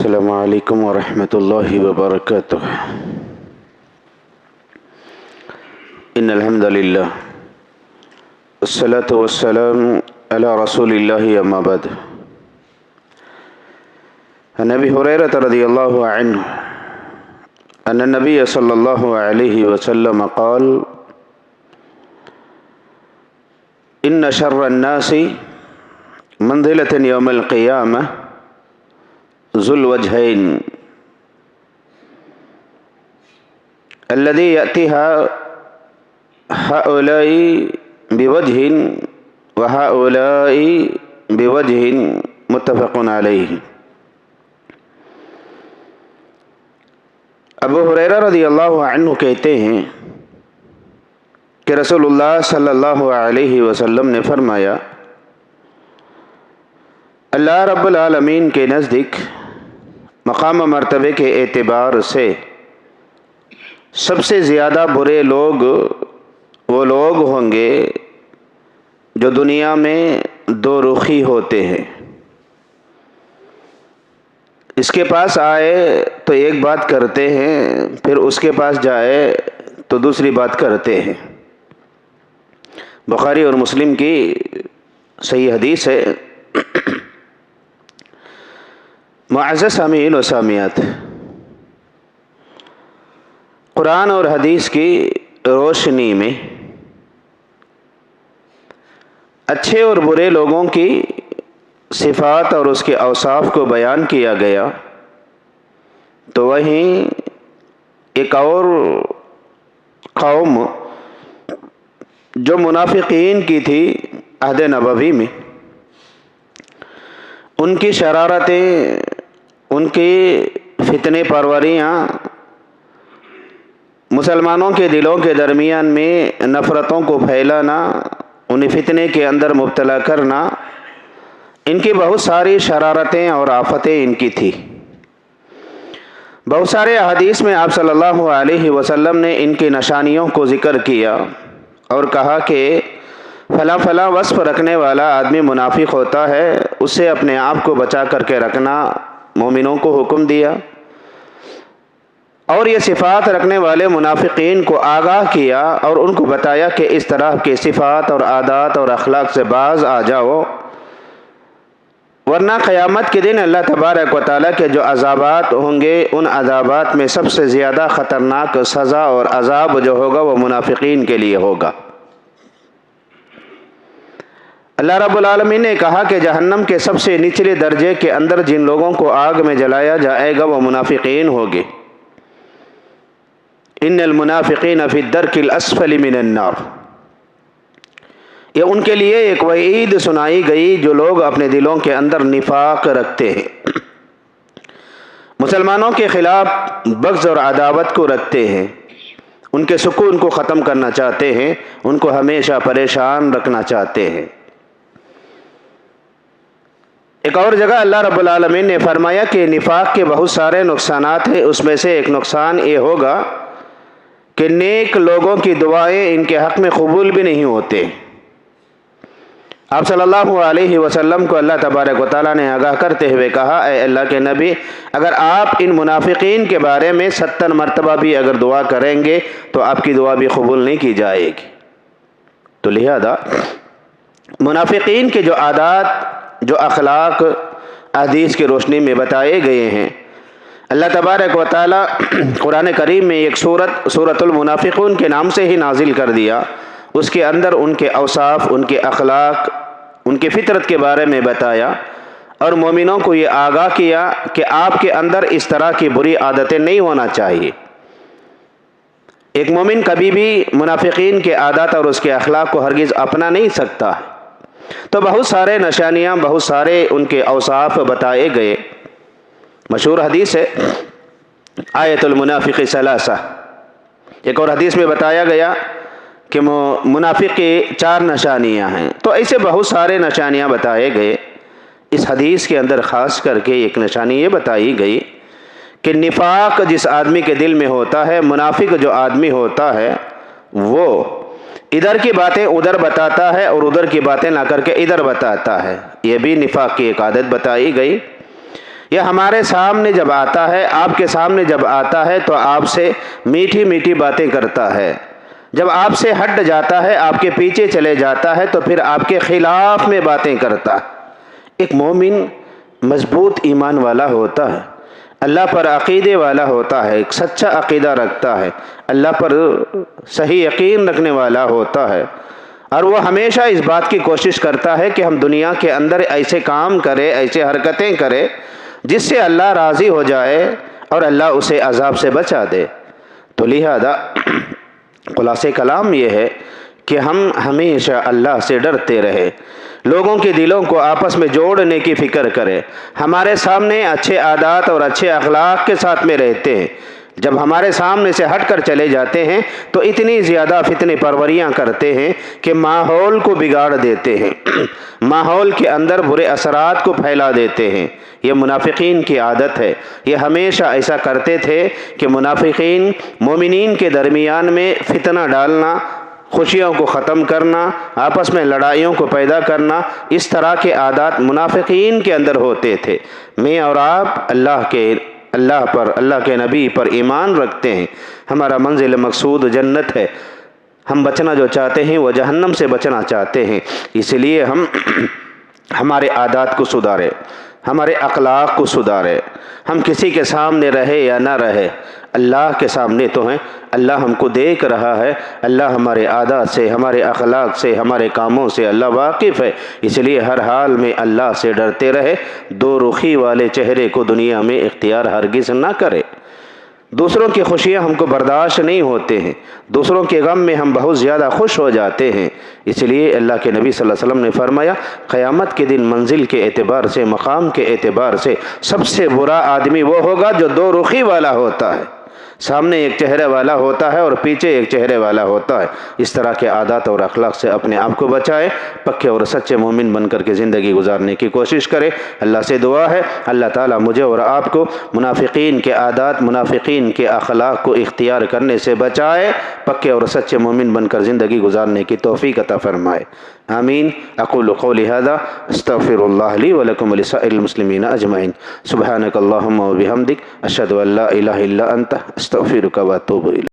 السلام علیکم ورحمۃ اللہ وبرکاتہ۔ ان الحمد للہ والصلاة والسلام علی رسول اللہ اما بعد۔ عن ابی ہریرہ رضی اللہ عنہ ان النبی صلی اللہ علیہ وسلم قال ان شر الناس منزلۃ یوم القیامہ ذو الوجہین الذی یأتیها ہؤلاء بوجہ وہؤلاء بوجہ متفق علیہ۔ ابو ہریرہ رضی اللہ عنہ کہتے ہیں کہ رسول اللہ صلی اللہ علیہ وسلم نے فرمایا، اللہ رب العالمین کے نزدیک مقام و مرتبے کے اعتبار سے سب سے زیادہ برے لوگ وہ لوگ ہوں گے جو دنیا میں دو رخی ہوتے ہیں۔ اس کے پاس آئے تو ایک بات کرتے ہیں، پھر اس کے پاس جائے تو دوسری بات کرتے ہیں۔ بخاری اور مسلم کی صحیح حدیث ہے۔ معزز سامعین و سامعات، قرآن اور حدیث کی روشنی میں اچھے اور برے لوگوں کی صفات اور اس کے اوصاف کو بیان کیا گیا، تو وہیں ایک اور قوم جو منافقین کی تھی عہد نبوی میں، ان کی شرارتیں، ان کی فتنے پروریاں، مسلمانوں کے دلوں کے درمیان میں نفرتوں کو پھیلانا، انہیں فتنے کے اندر مبتلا کرنا، ان کی بہت ساری شرارتیں اور آفتیں ان کی تھی۔ بہت سارے احادیث میں آپ صلی اللہ علیہ وسلم نے ان کی نشانیوں کو ذکر کیا اور کہا کہ فلاں فلاں وصف رکھنے والا آدمی منافق ہوتا ہے، اس سے اپنے آپ کو بچا کر کے رکھنا مومنوں کو حکم دیا، اور یہ صفات رکھنے والے منافقین کو آگاہ کیا اور ان کو بتایا کہ اس طرح کے صفات اور عادات اور اخلاق سے باز آ جاؤ، ورنہ قیامت کے دن اللہ تبارک و تعالیٰ کے جو عذابات ہوں گے، ان عذابات میں سب سے زیادہ خطرناک سزا اور عذاب جو ہوگا وہ منافقین کے لیے ہوگا۔ اللہ رب العالمین نے کہا کہ جہنم کے سب سے نچلے درجے کے اندر جن لوگوں کو آگ میں جلایا جائے گا وہ منافقین ہوگے۔ ان المنافقین فی الدرک الاسفل من النار، یہ ان کے لیے ایک وعید سنائی گئی جو لوگ اپنے دلوں کے اندر نفاق رکھتے ہیں، مسلمانوں کے خلاف بغض اور عداوت کو رکھتے ہیں، ان کے سکون کو ختم کرنا چاہتے ہیں، ان کو ہمیشہ پریشان رکھنا چاہتے ہیں۔ ایک اور جگہ اللہ رب العالمین نے فرمایا کہ نفاق کے بہت سارے نقصانات ہیں، اس میں سے ایک نقصان یہ ہوگا کہ نیک لوگوں کی دعائیں ان کے حق میں قبول بھی نہیں ہوتے۔ آپ صلی اللہ علیہ وسلم کو اللہ تبارک و تعالیٰ نے آگاہ کرتے ہوئے کہا، اے اللہ کے نبی، اگر آپ ان منافقین کے بارے میں 70 مرتبہ بھی اگر دعا کریں گے تو آپ کی دعا بھی قبول نہیں کی جائے گی۔ تو لہذا منافقین کے جو عادات، جو اخلاق حدیث کی روشنی میں بتائے گئے ہیں، اللہ تبارک و تعالیٰ قرآن کریم میں ایک سورۃ المنافقون کے نام سے ہی نازل کر دیا، اس کے اندر ان کے اوصاف، ان کے اخلاق، ان کی فطرت کے بارے میں بتایا اور مومنوں کو یہ آگاہ کیا کہ آپ کے اندر اس طرح کی بری عادتیں نہیں ہونا چاہیے۔ ایک مومن کبھی بھی منافقین کے عادات اور اس کے اخلاق کو ہرگز اپنا نہیں سکتا۔ تو بہت سارے نشانیاں، بہت سارے ان کے اوصاف بتائے گئے۔ مشہور حدیث ہے آیت المنافق ثلاثہ، ایک اور حدیث میں بتایا گیا کہ منافق کی 4 نشانیاں ہیں۔ تو ایسے بہت سارے نشانیاں بتائے گئے۔ اس حدیث کے اندر خاص کر کے ایک نشانی یہ بتائی گئی کہ نفاق جس آدمی کے دل میں ہوتا ہے، منافق جو آدمی ہوتا ہے، وہ ادھر کی باتیں ادھر بتاتا ہے اور ادھر کی باتیں لا کر کے ادھر بتاتا ہے۔ یہ بھی نفاق کی ایک عادت بتائی گئی۔ یہ ہمارے سامنے جب آتا ہے، آپ کے سامنے جب آتا ہے تو آپ سے میٹھی میٹھی باتیں کرتا ہے، جب آپ سے ہٹ جاتا ہے، آپ کے پیچھے چلے جاتا ہے تو پھر آپ کے خلاف میں باتیں کرتا ہے۔ ایک مومن مضبوط ایمان والا ہوتا ہے، اللہ پر عقیدے والا ہوتا ہے، ایک سچا عقیدہ رکھتا ہے، اللہ پر صحیح یقین رکھنے والا ہوتا ہے، اور وہ ہمیشہ اس بات کی کوشش کرتا ہے کہ ہم دنیا کے اندر ایسے کام کرے، ایسے حرکتیں کرے جس سے اللہ راضی ہو جائے اور اللہ اسے عذاب سے بچا دے۔ تو لہذا خلاصہ کلام یہ ہے کہ ہم ہمیشہ اللہ سے ڈرتے رہے، لوگوں کے دلوں کو آپس میں جوڑنے کی فکر کرے، ہمارے سامنے اچھے عادات اور اچھے اخلاق کے ساتھ میں رہتے ہیں، جب ہمارے سامنے سے ہٹ کر چلے جاتے ہیں تو اتنی زیادہ فتنے پروریاں کرتے ہیں کہ ماحول کو بگاڑ دیتے ہیں، ماحول کے اندر برے اثرات کو پھیلا دیتے ہیں۔ یہ منافقین کی عادت ہے، یہ ہمیشہ ایسا کرتے تھے کہ منافقین مومنین کے درمیان میں فتنہ ڈالنا، خوشیوں کو ختم کرنا، آپس میں لڑائیوں کو پیدا کرنا، اس طرح کے عادات منافقین کے اندر ہوتے تھے۔ میں اور آپ اللہ پر، اللہ کے نبی پر ایمان رکھتے ہیں، ہمارا منزل مقصود جنت ہے، ہم بچنا جو چاہتے ہیں وہ جہنم سے بچنا چاہتے ہیں، اس لیے ہم ہمارے عادات کو سدھارے، ہمارے اخلاق کو سدھارے، ہم کسی کے سامنے رہے یا نہ رہے، اللہ کے سامنے تو ہیں، اللہ ہم کو دیکھ رہا ہے، اللہ ہمارے عادات سے، ہمارے اخلاق سے، ہمارے کاموں سے اللہ واقف ہے، اس لیے ہر حال میں اللہ سے ڈرتے رہے، دو رخی والے چہرے کو دنیا میں اختیار ہرگز نہ کرے۔ دوسروں کی خوشیاں ہم کو برداشت نہیں ہوتے ہیں، دوسروں کے غم میں ہم بہت زیادہ خوش ہو جاتے ہیں، اس لیے اللہ کے نبی صلی اللہ علیہ وسلم نے فرمایا قیامت کے دن منزل کے اعتبار سے، مقام کے اعتبار سے سب سے برا آدمی وہ ہوگا جو دو رخی والا ہوتا ہے، سامنے ایک چہرے والا ہوتا ہے اور پیچھے ایک چہرے والا ہوتا ہے۔ اس طرح کے عادات اور اخلاق سے اپنے آپ کو بچائے، پکے اور سچے مومن بن کر کے زندگی گزارنے کی کوشش کرے۔ اللہ سے دعا ہے اللہ تعالیٰ مجھے اور آپ کو منافقین کے عادات، منافقین کے اخلاق کو اختیار کرنے سے بچائے، پکے اور سچے مومن بن کر زندگی گزارنے کی توفیق عطا فرمائے، آمین۔ اقول قولی ھذا استغفر اللہ لی ولکم ولسائر المسلمین اجمعین، سبحانک اللہم وبحمدک، اشہد ان لا الہ الا انت، استغفرک واتوب الیک۔